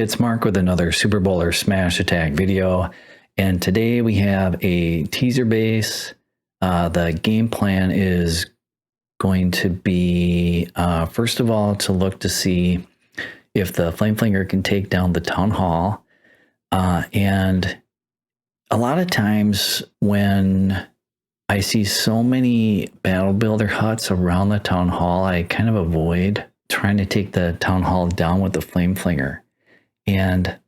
it's Mark with another Super Bowler Smash Attack video, and today we have a teaser base. The game plan is going to be, first of all, to look to see if the Flame Flinger can take down the Town Hall. And a lot of times when I see so many Battle Builder huts around the Town Hall, I kind of avoid trying to take the Town Hall down with the Flame Flinger. And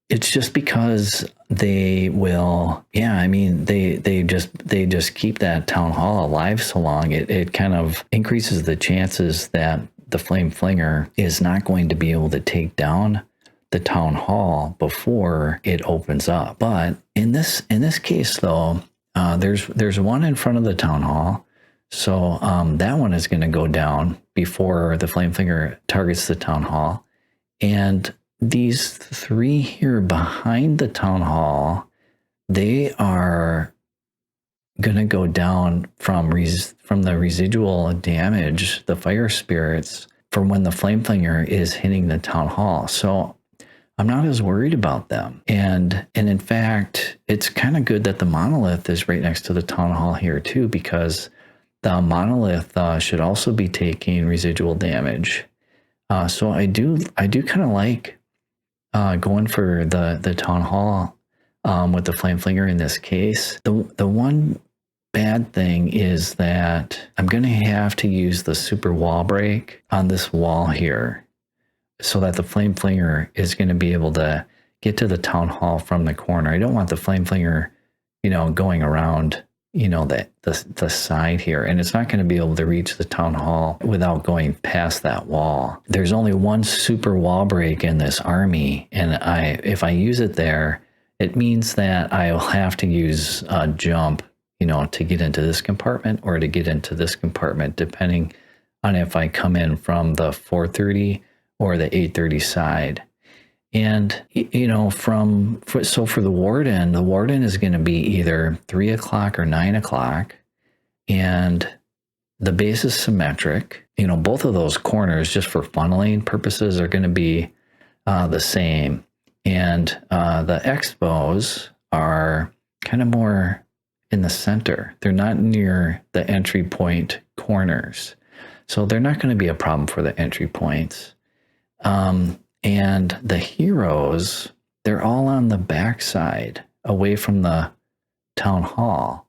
it's just because they will, yeah, I mean, they just keep that Town Hall alive so long. It kind of increases the chances that the Flame Flinger is not going to be able to take down the Town Hall before it opens up. But in this case, though, there's one in front of the Town Hall, so that one is going to go down before the Flame Flinger targets the Town Hall, and these three here behind the Town Hall, they are going to go down from the residual damage, the fire spirits, from when the Flame Flinger is hitting the Town Hall. So I'm not as worried about them. And in fact, it's kind of good that the monolith is right next to the Town Hall here too, because the monolith should also be taking residual damage. So I do kind of like going for the Town Hall with the Flame Flinger in this case. The one bad thing is that I'm going to have to use the Super Wallbreak on this wall here so that the Flame Flinger is going to be able to get to the Town Hall from the corner. I don't want the Flame Flinger, going around, the side here, and it's not going to be able to reach the Town Hall without going past that wall. There's only one Super Wallbreak in this army, and if I use it there, it means that I'll have to use a jump, to get into this compartment or to get into this compartment, depending on if I come in from the 430 or the 830 side. And, so for the Warden is going to be either 3 o'clock or 9 o'clock, and the base is symmetric. Both of those corners, just for funneling purposes, are going to be the same. And the expos are kind of more in the center. They're not near the entry point corners. So they're not going to be a problem for the entry points. And the heroes, they're all on the backside, away from the Town Hall,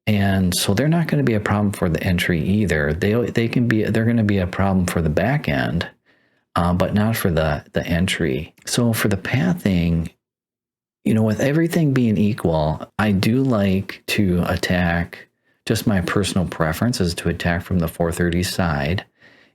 and so they're not going to be a problem for the entry either. They're going to be a problem for the back end, but not for the entry. So for the pathing, with everything being equal, I do like to attack. Just my personal preference is to attack from the 430 side.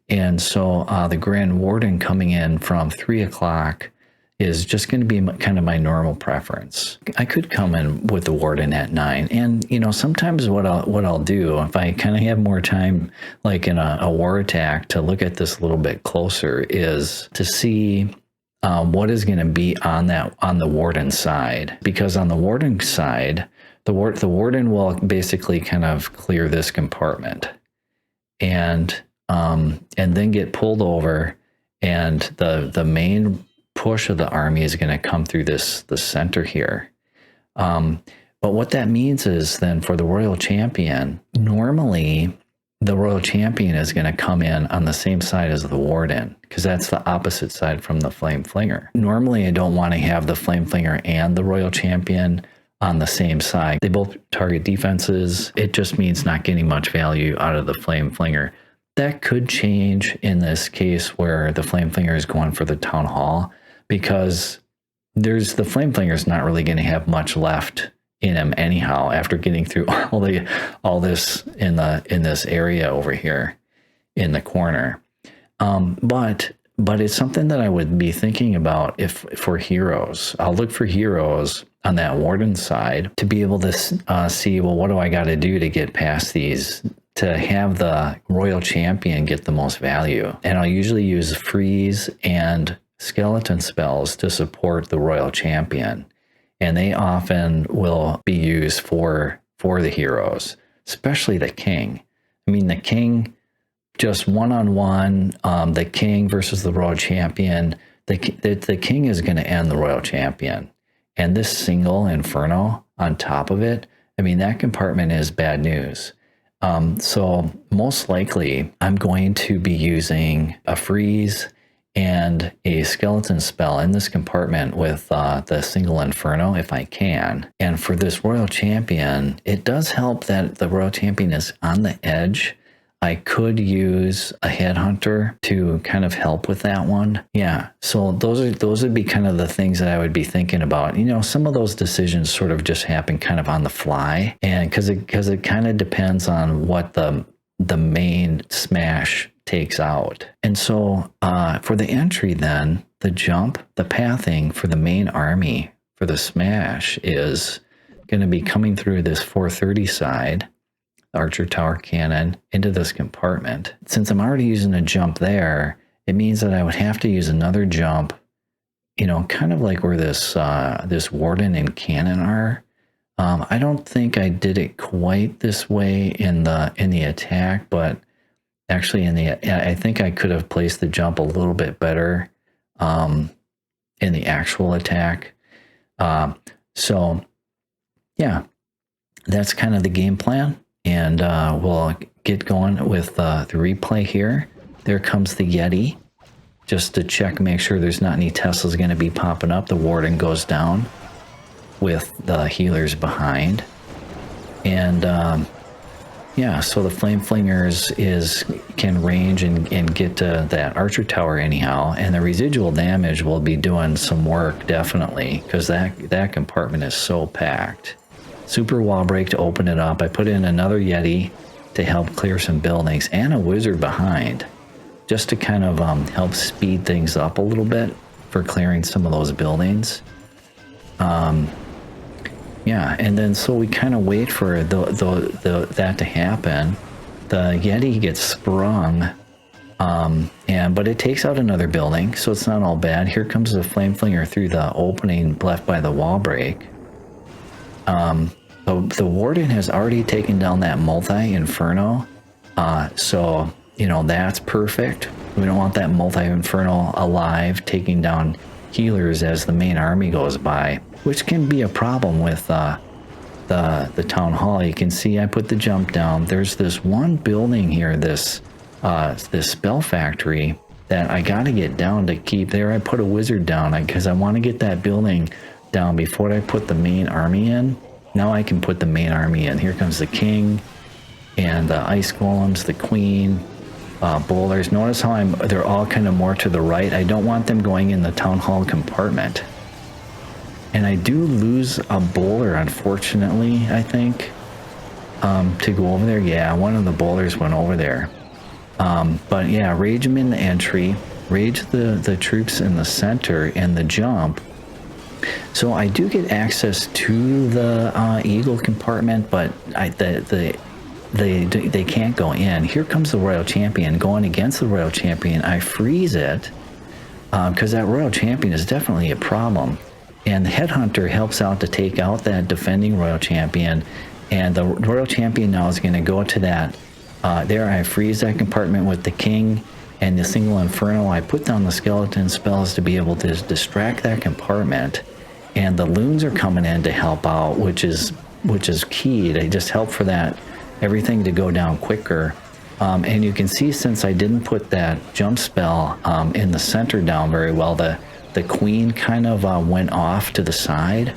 And so the Grand Warden coming in from 3 o'clock is just going to be kind of my normal preference. I could come in with the Warden at 9. And, sometimes what I'll do, if I kind of have more time, like in a war attack, to look at this a little bit closer, is to see what is going to be on the Warden side. Because on the Warden side, the Warden will basically kind of clear this compartment. And then get pulled over, and the main push of the army is going to come through the center here. But what that means is then for the Royal Champion, normally the Royal Champion is going to come in on the same side as the Warden, because that's the opposite side from the Flame Flinger. Normally I don't want to have the Flame Flinger and the Royal Champion on the same side. They both target defenses. It just means not getting much value out of the Flame Flinger. That could change in this case where the Flame Flinger is going for the Town Hall, because the Flame Flinger is not really going to have much left in him anyhow after getting through all this in this area over here in the corner. But it's something that I would be thinking about for heroes. I'll look for heroes on that Warden side to be able to see, well, what do I got to do to get past these, to have the Royal Champion get the most value. And I'll usually use freeze and skeleton spells to support the Royal Champion. And they often will be used for the heroes, especially the King. I mean, the King, just one-on-one, the King versus the Royal Champion, the king is going to end the royal champion. And this Single-Inferno on top of it, I mean, that compartment is bad news. So most likely I'm going to be using a freeze and a skeleton spell in this compartment with the Single-Inferno if I can. And for this royal champion, it does help that the royal champion is on the edge. I could use a headhunter to kind of help with that one. Yeah, so those would be kind of the things that I would be thinking about. You know, some of those decisions sort of just happen kind of on the fly, and because it kind of depends on what the main smash takes out. And so for the entry then, the jump, the pathing for the main army for the smash is going to be coming through this 430 side, archer tower cannon, into this compartment. Since I'm already using a jump there, it means that I would have to use another jump, you know, kind of like where this this warden and cannon are. I don't think I did it quite this way in the attack, but actually I think I could have placed the jump a little bit better in the actual attack. So yeah, that's kind of the game plan. And we'll get going with the replay here. There comes the Yeti. Just to check, make sure there's not any Teslas going to be popping up. The Warden goes down with the healers behind. And yeah, so the Flame Flingers can range and get to that archer tower anyhow. And the residual damage will be doing some work, definitely, because that compartment is so packed. Super Wallbreaker to open it up. I put in another Yeti to help clear some buildings and a wizard behind, just to kind of help speed things up a little bit for clearing some of those buildings. Yeah, and then so we kind of wait for that to happen. The Yeti gets sprung, but it takes out another building, so it's not all bad. Here comes the Flame Flinger through the opening left by the wall break. The Warden has already taken down that multi-inferno, so, you know, that's perfect. We don't want that multi-inferno alive, taking down healers as the main army goes by, which can be a problem with the town hall. You can see I put the jump down. There's this one building here, this spell factory, that I got to get down to keep there. I put a wizard down because I want to get that building down before I put the main army in. Now I can put the main army in. Here comes the king and the ice golems, the queen, bowlers. Notice how they're all kind of more to the right. I don't want them going in the town hall compartment. And I do lose a bowler, unfortunately, I think, to go over there. Yeah, one of the bowlers went over there. But yeah, rage them in the entry, rage the troops in the center and the jump. So I do get access to the eagle compartment, but they can't go in. Here comes the royal champion going against the royal champion. I freeze it because that royal champion is definitely a problem. And the headhunter helps out to take out that defending royal champion. And the royal champion now is going to go to that. There I freeze that compartment with the king and the Single-Inferno. I put down the skeleton spells to be able to distract that compartment. And the loons are coming in to help out, which is key. They just help for that, everything to go down quicker. And you can see, since I didn't put that jump spell in the center down very well, the queen kind of went off to the side.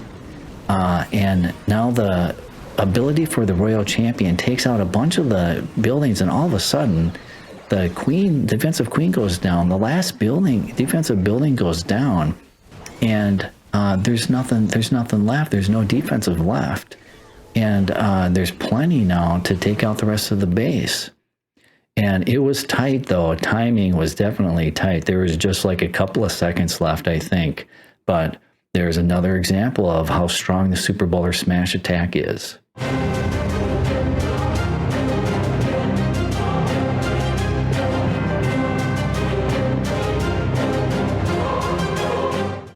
And now the ability for the royal champion takes out a bunch of the buildings, and all of a sudden the defensive queen goes down. The last defensive building goes down, and there's nothing left. There's no defensive left, and there's plenty now to take out the rest of the base. And it was tight, though. Timing was definitely tight. There was just like a couple of seconds left, I think. But there's another example of how strong the Super Bowler smash attack is.